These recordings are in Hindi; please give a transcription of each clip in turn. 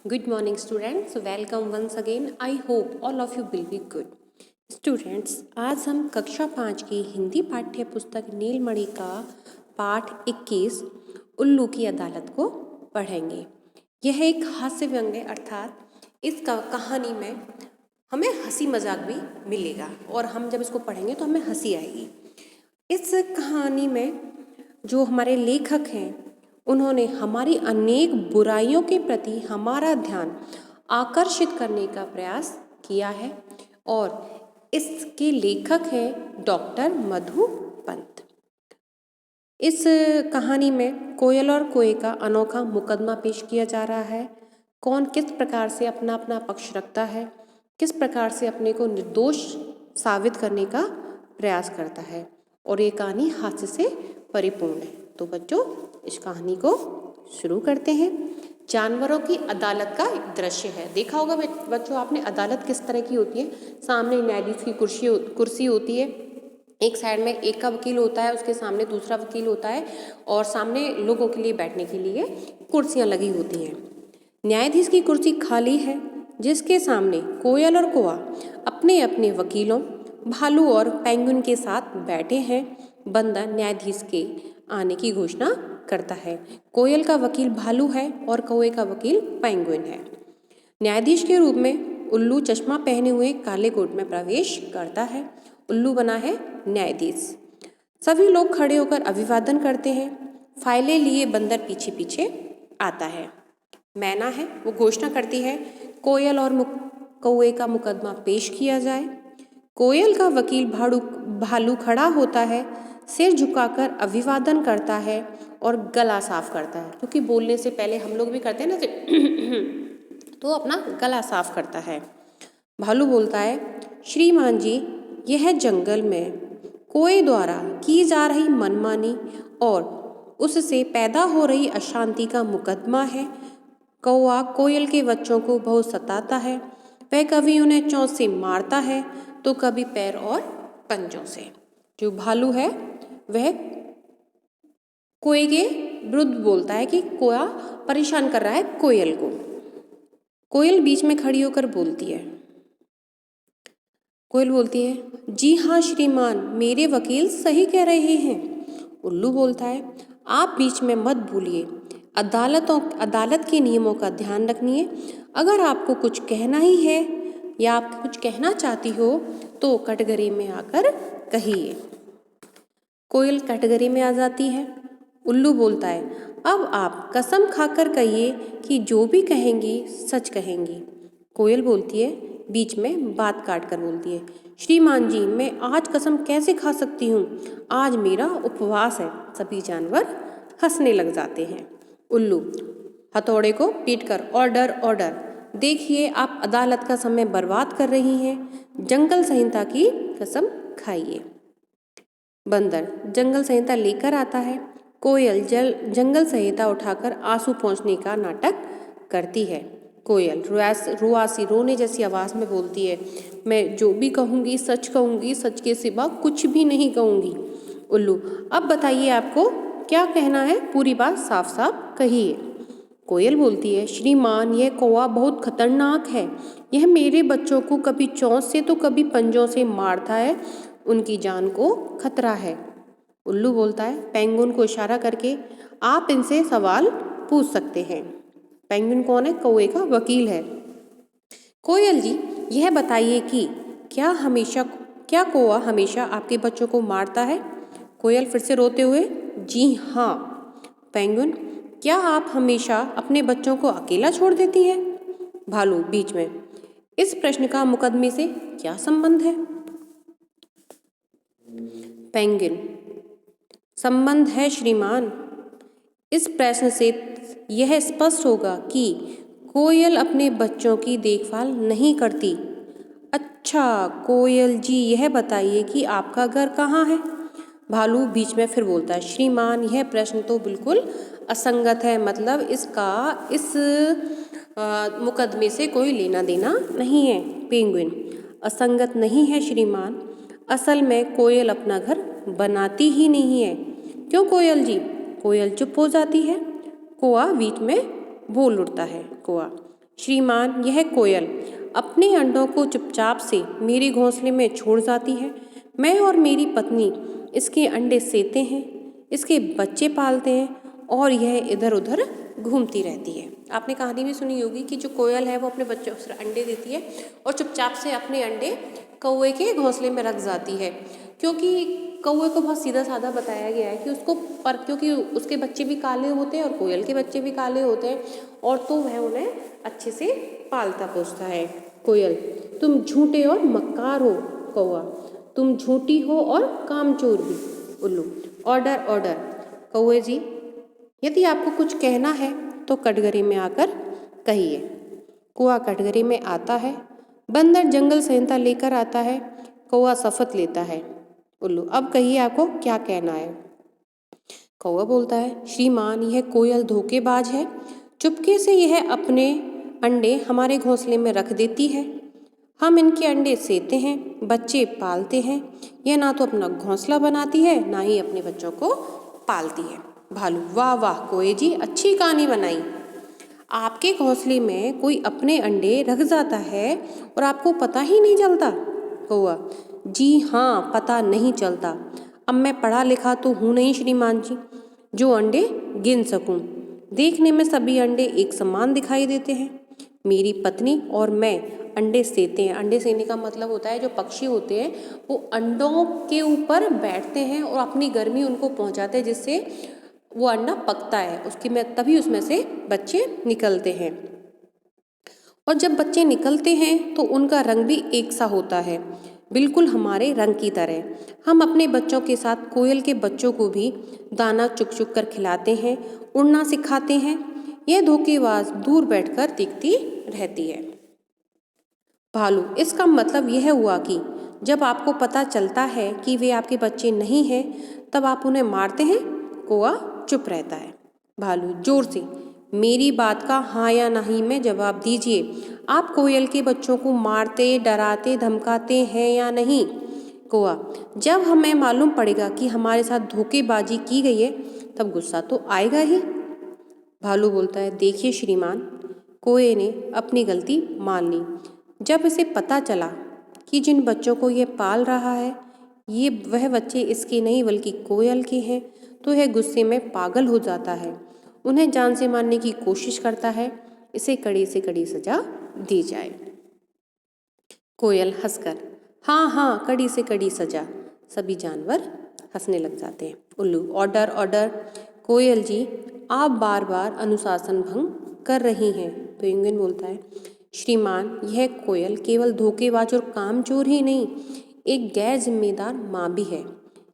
Good morning, students. Welcome once again. I hope all of you will be good. Students, आज हम कक्षा 5 की हिंदी पाठ्य पुस्तक नीलमणि का पाठ 21 उल्लू की अदालत को पढ़ेंगे। यह एक हास्य व्यंग है, अर्थात इस कहानी में हमें हंसी मजाक भी मिलेगा और हम जब इसको पढ़ेंगे तो हमें हंसी आएगी। इस कहानी में जो हमारे लेखक हैं उन्होंने हमारी अनेक बुराइयों के प्रति हमारा ध्यान आकर्षित करने का प्रयास किया है और इसके लेखक हैं डॉक्टर मधु पंत। इस कहानी में कोयल और कोए का अनोखा मुकदमा पेश किया जा रहा है। कौन किस प्रकार से अपना अपना पक्ष रखता है, किस प्रकार से अपने को निर्दोष साबित करने का प्रयास करता है और ये कहानी हास्य से परिपूर्ण है। तो बच्चों, इस कहानी को शुरू करते हैं। जानवरों की अदालत का एक दृश्य है। देखा होगा बच्चों आपने, अदालत किस तरह की होती है। सामने न्यायाधीश की कुर्सी होती है, एक साइड में एक का वकील होता है, उसके सामने दूसरा वकील होता है और सामने लोगों के लिए बैठने के लिए कुर्सियां लगी होती हैं। न्यायाधीश की कुर्सी खाली है, जिसके सामने कोयल और कौआ अपने अपने वकीलों भालू और पेंगुइन के साथ बैठे हैं। बंदर न्यायाधीश के आने की घोषणा करता है। कोयल का वकील भालू है और कौए का वकील पेंगुइन है। न्यायाधीश के रूप में उल्लू चश्मा पहने हुए काले कोट में प्रवेश करता है। उल्लू बना है न्यायाधीश। सभी लोग खड़े होकर अभिवादन करते हैं। फाइलें लिए बंदर पीछे पीछे आता है। मैना है, वो घोषणा करती है कोयल और कौए का मुकदमा पेश किया जाए। कोयल का वकील भालू खड़ा होता है, सिर झुकाकर अभिवादन करता है और गला साफ करता है, क्योंकि बोलने से पहले हम लोग भी करते हैं ना तो अपना गला साफ करता है। भालू बोलता है, श्रीमान जी, यह जंगल में कोए द्वारा की जा रही मनमानी और उससे पैदा हो रही अशांति का मुकदमा है। कौआ कोयल के बच्चों को बहुत सताता है। वह कभी उन्हें चोंच से मारता है तो कभी पैर और पंजों से। जो भालू है वह कोए के विरुद्ध बोलता है कि कोया परेशान कर रहा है कोयल को। कोयल बीच में खड़ी होकर बोलती है। कोयल बोलती है, जी हाँ श्रीमान, मेरे वकील सही कह रहे हैं। उल्लू बोलता है, आप बीच में मत भूलिए, अदालत के नियमों का ध्यान रखिए। अगर आपको कुछ कहना ही है या आप कुछ कहना चाहती हो तो कटघरे में आकर कहिए। कोयल कटघरे में आ जाती है। उल्लू बोलता है, अब आप कसम खाकर कहिए कि जो भी कहेंगी सच कहेंगी। कोयल बोलती है, बीच में बात काट कर बोलती है, श्रीमान जी, मैं आज कसम कैसे खा सकती हूँ, आज मेरा उपवास है। सभी जानवर हंसने लग जाते हैं। उल्लू हथौड़े को पीटकर, ऑर्डर ऑर्डर, देखिए आप अदालत का समय बर्बाद कर रही हैं। जंगल संहिता की कसम खाइए। बंदर जंगल संहिता लेकर आता है। कोयल जंगल संहिता उठाकर आंसू पोंछने का नाटक करती है। कोयल रुआसी रोने जैसी आवाज में बोलती है, मैं जो भी कहूँगी सच कहूँगी, सच के सिवा कुछ भी नहीं कहूँगी। उल्लू, अब बताइए आपको क्या कहना है, पूरी बात साफ साफ कहिए। कोयल बोलती है, श्रीमान, यह कौवा बहुत खतरनाक है। यह मेरे बच्चों को कभी चोंच से तो कभी पंजों से मारता है। उनकी जान को खतरा है। उल्लू बोलता है पेंगुइन को इशारा करके, आप इनसे सवाल पूछ सकते हैं। पेंगुइन कौन है? कौवे का वकील है। कोयल जी, यह बताइए कि क्या कौवा हमेशा आपके बच्चों को मारता है? कोयल फिर से रोते हुए, जी हाँ। पेंगुइन, क्या आप हमेशा अपने बच्चों को अकेला छोड़ देती हैं? भालू बीच में, इस प्रश्न का मुकदमे से क्या संबंध है? पेंगुइन, संबंध है श्रीमान। इस प्रश्न से यह स्पष्ट होगा कि कोयल अपने बच्चों की देखभाल नहीं करती। अच्छा कोयल जी, यह बताइए कि आपका घर कहाँ है? भालू बीच में फिर बोलता है, श्रीमान, यह प्रश्न तो बिल्कुल असंगत है, मतलब इसका इस मुकदमे से कोई लेना देना नहीं है। पेंगुइन, असंगत नहीं है श्रीमान, असल में कोयल अपना घर बनाती ही नहीं है। क्यों कोयल जी? कोयल चुप हो जाती है। कौआ बीच में बोल उठता है। कौआ, श्रीमान, यह कोयल अपने अंडों को चुपचाप से मेरे घोंसले में छोड़ जाती है। मैं और मेरी पत्नी इसके अंडे सेते हैं, इसके बच्चे पालते हैं और यह इधर उधर घूमती रहती है। आपने कहानी भी सुनी होगी कि जो कोयल है वो अपने बच्चों से अंडे देती है और चुपचाप से अपने अंडे कौवे के घोंसले में रख जाती है, क्योंकि कौवे को बहुत सीधा साधा बताया गया है कि उसको पर क्योंकि उसके बच्चे भी काले होते हैं और कोयल के बच्चे भी काले होते हैं, और तो वह उन्हें अच्छे से पालता पोसता है। कोयल, तुम झूठे और मक्कार हो। कौवा, तुम झूठी हो और कामचोर भी। उल्लू, ऑर्डर ऑर्डर। कौवे जी, यदि आपको कुछ कहना है तो कटघरे में आकर कहिए। कौवा कटघरे में आता है। बंदर जंगल संहिता लेकर आता है। कौवा शपथ लेता है। उल्लू, अब कहिए आपको क्या कहना है। कौवा बोलता है, श्रीमान, यह कोयल धोखेबाज है। चुपके से यह अपने अंडे हमारे घोंसले में रख देती है। हम इनके अंडे सेते हैं, बच्चे पालते हैं। यह ना तो अपना घोंसला बनाती है, ना ही अपने बच्चों को पालती है। भालू, वाह वाह कौवे जी, अच्छी कहानी बनाई। आपके घोंसले में कोई अपने अंडे रख जाता है और आपको पता ही नहीं चलता। कौवा, जी हाँ, पता नहीं चलता। अब मैं पढ़ा लिखा तो हूँ नहीं श्रीमान जी, जो अंडे गिन सकूं। देखने में सभी अंडे एक समान दिखाई देते हैं। मेरी पत्नी और मैं अंडे सेते हैं। अंडे सेने का मतलब होता है जो पक्षी होते हैं वो अंडों के ऊपर बैठते हैं और अपनी गर्मी उनको पहुंचाते हैं, जिससे वो अंडा पकता है, उसकी में तभी उसमें से बच्चे निकलते हैं। और जब बच्चे निकलते हैं तो उनका रंग भी एक सा होता है, बिल्कुल हमारे रंग की तरह। हम अपने बच्चों के साथ कोयल के बच्चों को भी दाना चुग चुग कर खिलाते हैं, उड़ना सिखाते हैं। यह धोखेबाज दूर बैठकर देखती रहती है। भालू, इसका मतलब यह हुआ कि जब आपको पता चलता है कि वे आपके बच्चे नहीं हैं, तब आप उन्हें मारते हैं। कौवा चुप रहता है। भालू जोर से, मेरी बात का हाँ या नहीं में जवाब दीजिए। आप कोयल के बच्चों को मारते, डराते, धमकाते हैं या नहीं? कौवा, जब हमें मालूम पड़ेगा कि हमारे साथ धोखेबाजी की गई है तब गुस्सा तो आएगा ही। भालू बोलता है, देखिए श्रीमान, कौवे ने अपनी गलती मान ली। जब इसे पता चला कि जिन बच्चों को यह पाल रहा है ये वह बच्चे इसके नहीं बल्कि कोयल के हैं, तो यह गुस्से में पागल हो जाता है, उन्हें जान से मारने की कोशिश करता है। इसे कड़ी से कड़ी सजा दी जाए। कोयल हंसकर, हाँ हाँ, कड़ी से कड़ी सजा। सभी जानवर हंसने लग जाते हैं। उल्लू, ऑर्डर ऑर्डर। कोयल जी, आप बार बार अनुशासन भंग कर रही हैं। पेंगुइन बोलता है, श्रीमान, यह कोयल केवल धोखेबाज और कामचोर ही नहीं, एक गैर जिम्मेदार माँ भी है।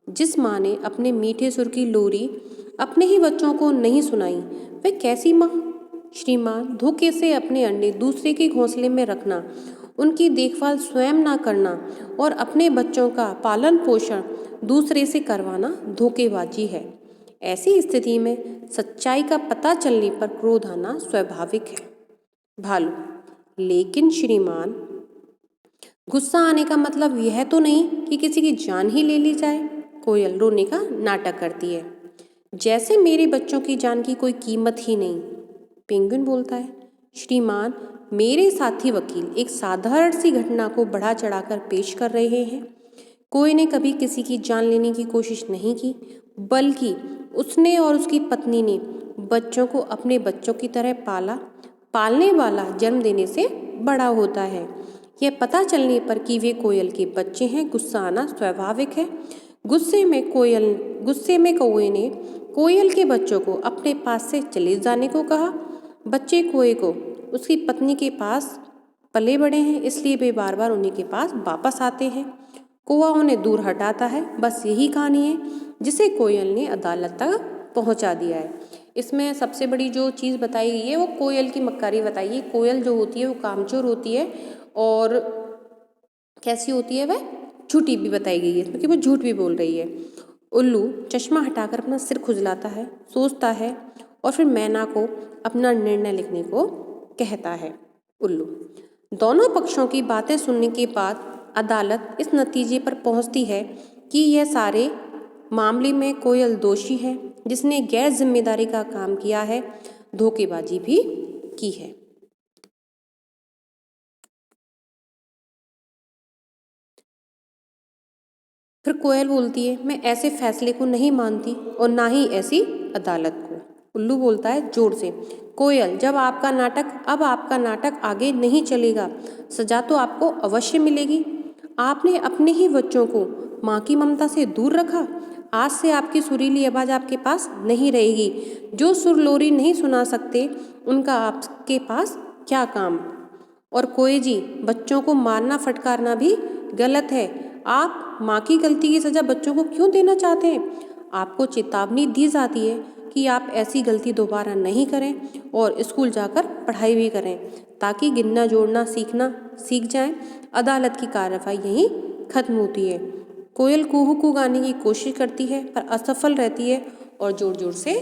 जिस माँ ने अपने मीठे सुर की लोरी अपने ही बच्चों को नहीं सुनाई, वह कैसी माँ? श्रीमान, धोखे से अपने अंडे दूसरे के घोंसले में रखना, उनकी देखभाल स्वयं ना करना और अपने बच्चों का पालन पोषण दूसरे से करवाना धोखेबाजी है। ऐसी स्थिति में सच्चाई का पता चलने पर क्रोध आना स्वाभाविक है। भालू, लेकिन श्रीमान, गुस्सा आने का मतलब यह तो नहीं कि किसी की जान ही ले ली जाए। कोयल रोने का नाटक करती है, जैसे मेरे बच्चों की जान की कोई कीमत ही नहीं। पेंगुइन बोलता है, श्रीमान, मेरे साथी वकील एक साधारण सी घटना को बढ़ा चढ़ाकर पेश कर रहे हैं। कोई ने कभी किसी की जान लेने की कोशिश नहीं की, बल्कि उसने और उसकी पत्नी ने बच्चों को अपने बच्चों की तरह पाला। पालने वाला जन्म देने से बड़ा होता है। यह पता चलने पर कि वे कोयल के बच्चे हैं, गुस्सा आना स्वाभाविक है। गुस्से में कौवे ने कोयल के बच्चों को अपने पास से चले जाने को कहा। बच्चे कौवे को उसकी पत्नी के पास पले बड़े हैं, इसलिए वे बार बार उन्हीं के पास वापस आते हैं। कौवा उन्हें दूर हटाता है। बस यही कहानी है जिसे कोयल ने अदालत तक पहुंचा दिया है। इसमें सबसे बड़ी जो चीज़ बताई गई है वो कोयल की मक्कारी बताई है। कोयल जो होती है वो कामचोर होती है और कैसी होती है, वह झूठी भी बताई गई है इसमें कि वो झूठ भी बोल रही है। उल्लू चश्मा हटाकर अपना सिर खुजलाता है, सोचता है और फिर मैना को अपना निर्णय लिखने को कहता है। उल्लू, दोनों पक्षों की बातें सुनने के बाद अदालत इस नतीजे पर पहुंचती है कि यह सारे मामले में कोयल दोषी है, जिसने गैर जिम्मेदारी का काम किया है, धोखेबाजी भी की है। फिर कोयल बोलती है, मैं ऐसे फैसले को नहीं मानती और ना ही ऐसी अदालत को। उल्लू बोलता है जोर से, कोयल अब आपका नाटक आगे नहीं चलेगा, सजा तो आपको अवश्य मिलेगी। आपने अपने ही बच्चों को माँ की ममता से दूर रखा। आज से आपकी सुरीली आवाज़ आपके पास नहीं रहेगी। जो सुर लोरी नहीं सुना सकते, उनका आपके पास क्या काम। और कोए जी, बच्चों को मारना फटकारना भी गलत है। आप माँ की गलती की सज़ा बच्चों को क्यों देना चाहते हैं? आपको चेतावनी दी जाती है कि आप ऐसी गलती दोबारा नहीं करें और स्कूल जाकर पढ़ाई भी करें, ताकि गिनना जोड़ना सीख जाएं। अदालत की कार्रवाई यहीं खत्म होती है। कोयल कुहू कू गाने की कोशिश करती है पर असफल रहती है और ज़ोर ज़ोर से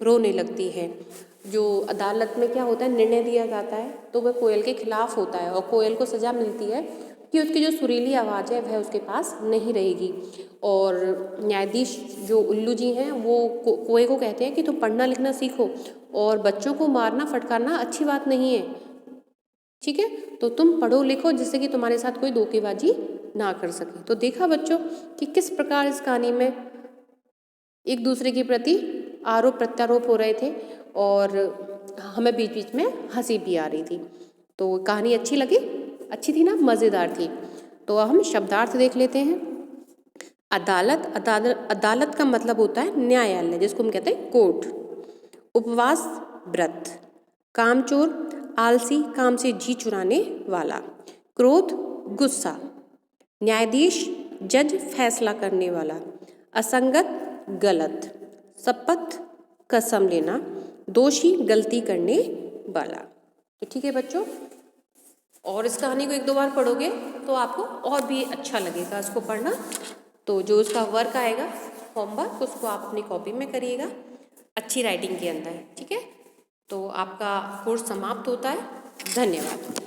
रोने लगती है। जो अदालत में क्या होता है, निर्णय दिया जाता है तो वह कोयल के खिलाफ होता है और कोयल को सज़ा मिलती है कि उसकी जो सुरीली आवाज़ है वह उसके पास नहीं रहेगी। और न्यायाधीश जो उल्लू जी हैं वो कोए को कहते हैं कि तुम पढ़ना लिखना सीखो और बच्चों को मारना फटकारना अच्छी बात नहीं है, ठीक है, तो तुम पढ़ो लिखो जिससे कि तुम्हारे साथ कोई धोखेबाजी ना कर सके। तो देखा बच्चों कि किस प्रकार इस कहानी में एक दूसरे के प्रति आरोप प्रत्यारोप हो रहे थे और हमें बीच बीच में हंसी भी आ रही थी। तो कहानी अच्छी लगी, अच्छी थी ना, मज़ेदार थी। तो हम शब्दार्थ देख लेते हैं। अदालत का मतलब होता है न्यायालय, जिसको हम कहते हैं कोर्ट। उपवास व्रत। कामचोर आलसी, काम से जी चुराने वाला। क्रोध गुस्सा। न्यायाधीश जज, फैसला करने वाला। असंगत गलत। शपथ कसम लेना। दोषी गलती करने वाला। तो ठीक है बच्चों, और इस कहानी को 1-2 बार पढ़ोगे तो आपको और भी अच्छा लगेगा इसको पढ़ना। तो जो इसका वर्क आएगा होमवर्क, उसको आप अपनी कॉपी में करिएगा अच्छी राइटिंग के अंदर, ठीक है। तो आपका कोर्स समाप्त होता है। धन्यवाद।